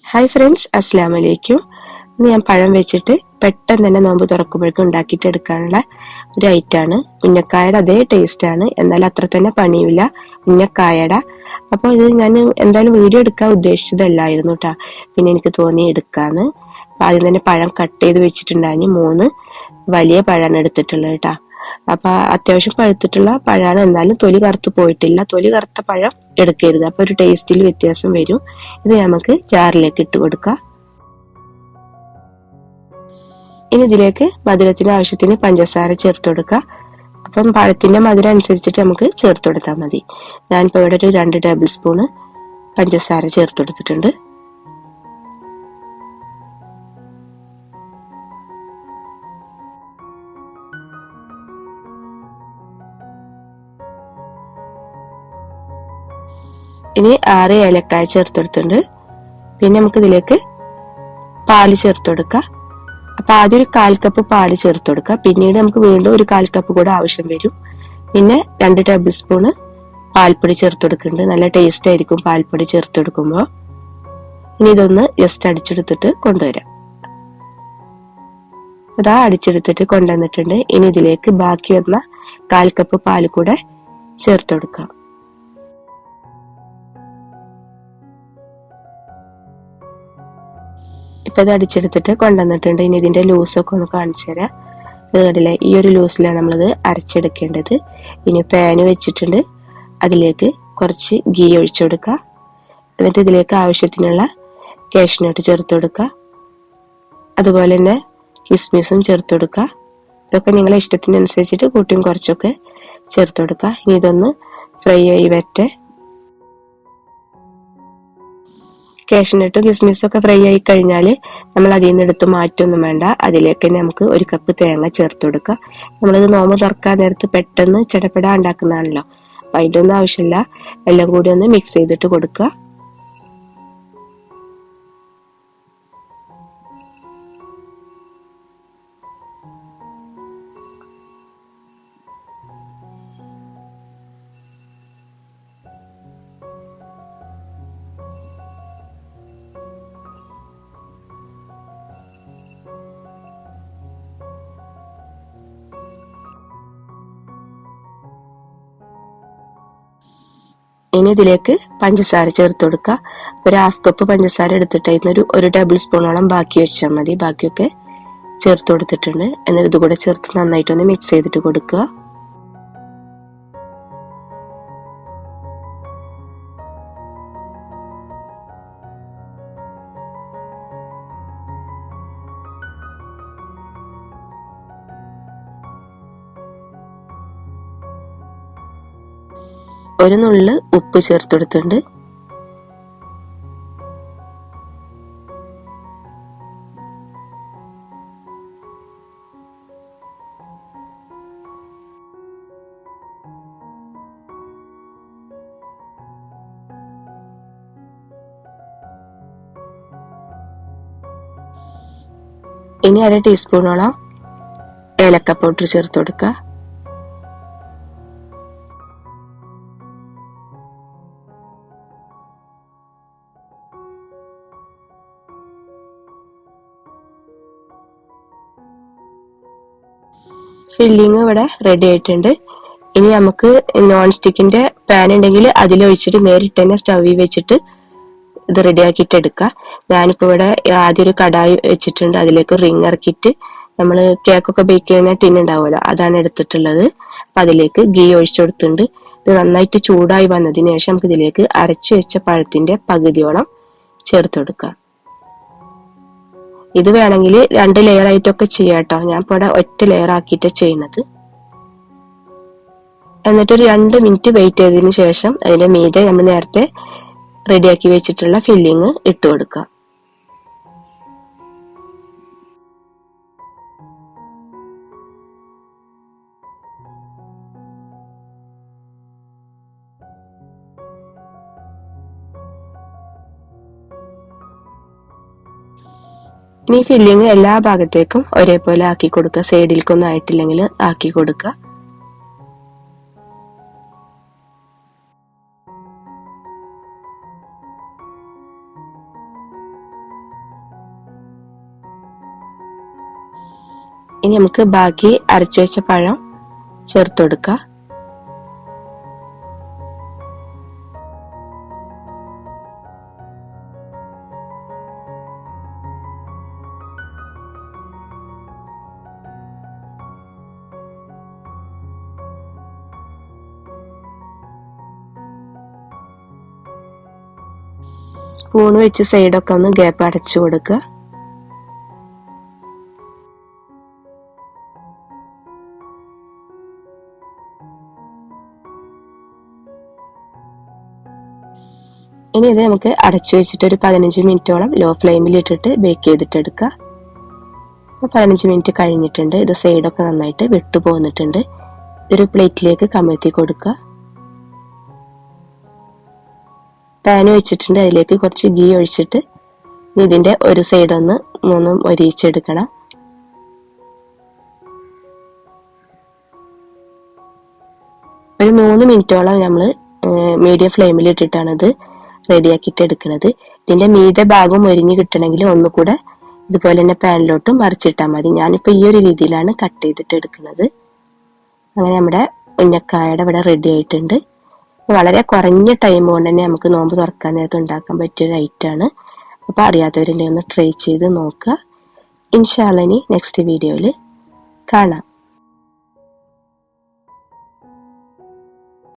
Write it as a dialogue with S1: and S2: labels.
S1: Hi friends, അസ്സലാമു അലൈക്കും. ഇന്ന് ഞാൻ പഴം വെച്ചിട്ട് പെട്ടെന്ന് തന്നെ നോമ്പ് തുറക്കുമ്പോഴേക്കും ഉണ്ടാക്കിയിട്ട് എടുക്കാനുള്ള ഒരു ഐറ്റാണ്. ഉന്നക്കായയുടെ അതേ ടേസ്റ്റാണ്, എന്നാൽ അത്ര തന്നെ പണിയില്ല ഉന്നക്കായയുടെ. അപ്പോൾ ഇത് ഞാൻ എന്തായാലും വീഡിയോ എടുക്കാൻ ഉദ്ദേശിച്ചതല്ലായിരുന്നു കേട്ടോ. പിന്നെ എനിക്ക് തോന്നി എടുക്കാന്ന്. ആദ്യം തന്നെ പഴം കട്ട് ചെയ്ത് വെച്ചിട്ടുണ്ടായിരുന്നു. 3 വലിയ പഴമാണ് എടുത്തിട്ടുള്ളത് കേട്ടോ. അപ്പൊ അത്യാവശ്യം പഴുത്തിട്ടുള്ള പഴമാണ്, എന്നാലും തൊലി കറുത്ത് പോയിട്ടില്ല. തൊലി കറുത്ത പഴം എടുക്കരുത്, അപ്പൊ ഒരു ടേസ്റ്റിൽ വ്യത്യാസം വരും. ഇത് നമുക്ക് ജാറിലേക്ക് ഇട്ട് കൊടുക്കാം. ഇനി ഇതിലേക്ക് മധുരത്തിന് ആവശ്യത്തിന് പഞ്ചസാര ചേർത്ത് കൊടുക്കുക. അപ്പം പഴത്തിന്റെ മധുരം അനുസരിച്ചിട്ട് നമുക്ക് ചേർത്ത് കൊടുത്താൽ മതി. ഞാനിപ്പോൾ ഇവിടെ ഒരു 2 ടേബിൾ സ്പൂണ് പഞ്ചസാര ചേർത്ത് കൊടുത്തിട്ടുണ്ട്. ഇനി 6 ഏലക്കായ ചേർത്ത് കൊടുത്തിട്ടുണ്ട്. പിന്നെ നമുക്ക് ഇതിലേക്ക് പാല് ചേർത്ത് കൊടുക്കാം. അപ്പൊ ആദ്യം ഒരു 1/4 കപ്പ് പാല് ചേർത്ത് കൊടുക്കുക. പിന്നീട് നമുക്ക് വീണ്ടും ഒരു 1/4 കപ്പ് കൂടെ ആവശ്യം വരും. പിന്നെ 2 ടേബിൾ സ്പൂണ് പാൽപ്പൊടി ചേർത്ത് കൊടുക്കുന്നുണ്ട്. നല്ല ടേസ്റ്റ് ആയിരിക്കും പാൽപ്പൊടി ചേർത്ത് കൊടുക്കുമ്പോൾ. ഇനി ഇതൊന്ന് ജസ്റ്റ് അടിച്ചെടുത്തിട്ട് കൊണ്ടുവരാം. അതാ അടിച്ചെടുത്തിട്ട് കൊണ്ടുവന്നിട്ടുണ്ട്. ഇനി ഇതിലേക്ക് ബാക്കി വന്ന 1/4 കപ്പ് പാല് കൂടെ ചേർത്ത് കൊടുക്കാം. ഇപ്പൊ ഇത് അടിച്ചെടുത്തിട്ട് കൊണ്ടുവന്നിട്ടുണ്ട്. ഇനി ഇതിന്റെ ലൂസൊക്കെ ഒന്ന് കാണിച്ചു തരാം. കണ്ടില്ലേ, ഈ ഒരു ലൂസിലാണ് നമ്മളിത് അരച്ചെടുക്കേണ്ടത്. ഇനി പാന് വെച്ചിട്ടുണ്ട്, അതിലേക്ക് കുറച്ച് ഗീ ഒഴിച്ചു കൊടുക്കുക. എന്നിട്ട് ഇതിലേക്ക് ആവശ്യത്തിനുള്ള കാഷ്നട്ട് ചേർത്ത് കൊടുക്കുക. അതുപോലെ തന്നെ കിസ്മിസും ചേർത്ത് കൊടുക്കുക. ഇതൊക്കെ നിങ്ങളെ ഇഷ്ടത്തിനനുസരിച്ചിട്ട് കൂട്ടിയും കുറച്ചൊക്കെ ചേർത്ത് കൊടുക്കുക. ഇനി ഇതൊന്ന് ഫ്രൈ ആയി വരട്ടെ. കാഷ്നട്ടും കിസ്മിസും ഒക്കെ ഫ്രൈ ആയി കഴിഞ്ഞാൽ നമ്മൾ അതിൽ നിന്ന് എടുത്ത് മാറ്റൊന്നും വേണ്ട. അതിലേക്ക് തന്നെ നമുക്ക് 1 കപ്പ് തേങ്ങ ചേർത്ത് കൊടുക്കുക. നമ്മളിത് നോമ്പ് തുറക്കാൻ നേരത്ത് പെട്ടെന്ന് ചടപട ഉണ്ടാക്കുന്നതാണല്ലോ, അപ്പൊ അതിൻ്റെ ഒന്നും ആവശ്യമില്ല. എല്ലാം കൂടി ഒന്ന് മിക്സ് ചെയ്തിട്ട് കൊടുക്കുക. ഇനി ഇതിലേക്ക് പഞ്ചസാര ചേർത്ത് കൊടുക്കുക. ഒരു 1/2 കപ്പ് പഞ്ചസാര എടുത്തിട്ട് അതിന് 1 ടേബിൾ സ്പൂണോളം ബാക്കി വെച്ചാൽ മതി. ബാക്കിയൊക്കെ ചേർത്ത് കൊടുത്തിട്ടുണ്ട്. എന്നിട്ട് ഇതുകൂടെ ചേർത്ത് നന്നായിട്ടൊന്ന് മിക്സ് ചെയ്തിട്ട് കൊടുക്കുക. ഒരു നുള്ള് ഉപ്പ് ചേർത്ത് കൊടുത്തിട്ടുണ്ട്. ഇനി 1/2 ടീസ്പൂണോളം ഏലക്ക പൗഡർ ചേർത്ത് കൊടുക്കുക. ഫില്ലിങ് ഇവിടെ റെഡി ആയിട്ടുണ്ട്. ഇനി നമുക്ക് നോൺ സ്റ്റിക്കിന്റെ പാൻ ഉണ്ടെങ്കിൽ അതിലൊഴിച്ചിട്ട് നേരിട്ട് തന്നെ സ്റ്റൗവിൽ വെച്ചിട്ട് ഇത് റെഡി ആക്കിയിട്ട് എടുക്കുക. ഞാനിപ്പോ ഇവിടെ ആദ്യം ഒരു കടായി വെച്ചിട്ടുണ്ട്. അതിലേക്ക് റിങ് ഇറക്കിയിട്ട് നമ്മൾ കേക്കൊക്കെ ബേക്ക് ചെയ്യുന്ന ടിൻ ഉണ്ടാവുമല്ലോ, അതാണ് എടുത്തിട്ടുള്ളത്. അപ്പൊ അതിലേക്ക് ഗീ ഒഴിച്ചു കൊടുത്തിട്ടുണ്ട്. ഇത് നന്നായിട്ട് ചൂടായി വന്നതിന് ശേഷം നമുക്ക് ഇതിലേക്ക് അരച്ചു വെച്ച പഴത്തിന്റെ പകുതിയോളം ചേർത്ത് കൊടുക്കുക. ഇത് വേണമെങ്കിൽ 2 ലെയർ ആയിട്ടൊക്കെ ചെയ്യാം കേട്ടോ. ഞാൻ ഇപ്പോൾ ഇവിടെ ഒറ്റ ലെയർ ആക്കിയിട്ട് ചെയ്യുന്നത്. എന്നിട്ടൊരു 2 മിനിറ്റ് വെയിറ്റ് ചെയ്തതിന് ശേഷം അതിന്റെ മീതെ നമ്മൾ നേരത്തെ റെഡിയാക്കി വെച്ചിട്ടുള്ള ഫില്ലിങ് ഇട്ട് കൊടുക്കുക. ഇനി ഫില്ലിങ് എല്ലാ ഭാഗത്തേക്കും ഒരേപോലെ ആക്കി കൊടുക്കുക. സൈഡിലേക്കൊന്നും ആയിട്ടില്ലെങ്കിൽ ആക്കി കൊടുക്കുക. ഇനി നമുക്ക് ബാക്കി അരച്ചു വെച്ച പഴം ചേർത്ത് കൊടുക്കാം. സ്പൂൺ വെച്ച് സൈഡൊക്കെ ഒന്ന് ഗ്യാപ്പ് അടച്ചു കൊടുക്കുക. ഇനി ഇത് നമുക്ക് അടച്ചു വെച്ചിട്ട് ഒരു 15 മിനിറ്റോളം ലോ ഫ്ലെയിമിൽ ഇട്ടിട്ട് ബേക്ക് ചെയ്തിട്ടെടുക്കുക. 15 മിനിറ്റ് കഴിഞ്ഞിട്ടുണ്ട്. ഇത് സൈഡൊക്കെ നന്നായിട്ട് വിട്ടു പോന്നിട്ടുണ്ട്. ഇതൊരു പ്ലേറ്റിലേക്ക് കമഴ്ത്തി കൊടുക്കുക. പാന് വെച്ചിട്ടുണ്ട്. അതിലേക്ക് കുറച്ച് ഗീ ഒഴിച്ചിട്ട് ഇതിന്റെ ഒരു സൈഡ് ഒന്ന് മൊരിയിച്ചെടുക്കണം. ഒരു 3 മിനിറ്റോളം നമ്മൾ മീഡിയം ഫ്ലെയിമിൽ ഇട്ടിട്ടാണ് ഇത് റെഡിയാക്കിയിട്ട് എടുക്കുന്നത്. ഇതിന്റെ മീതെ ഭാഗം മൊരിഞ്ഞ് കിട്ടണമെങ്കിൽ ഒന്നുകൂടെ ഇതുപോലെ തന്നെ പാനിലോട്ട് മറിച്ചിട്ടാൽ മതി. ഞാനിപ്പോൾ ഈ ഒരു രീതിയിലാണ് കട്ട് ചെയ്തിട്ട് എടുക്കുന്നത്. അങ്ങനെ നമ്മുടെ ഉന്നക്കായയുടെ ഇവിടെ റെഡി ആയിട്ടുണ്ട്. വളരെ കുറഞ്ഞ ടൈം കൊണ്ട് തന്നെ നമുക്ക് നോമ്പ് തുറക്കാൻ നേരത്ത് ഉണ്ടാക്കാൻ പറ്റിയ ഒരു ഐറ്റമാണ്. അപ്പോൾ അറിയാത്തവരുണ്ടെങ്കിൽ ഒന്ന് ട്രൈ ചെയ്ത് നോക്കുക. ഇൻഷാ അല്ലാഹ് നെക്സ്റ്റ് വീഡിയോയിൽ കാണാം.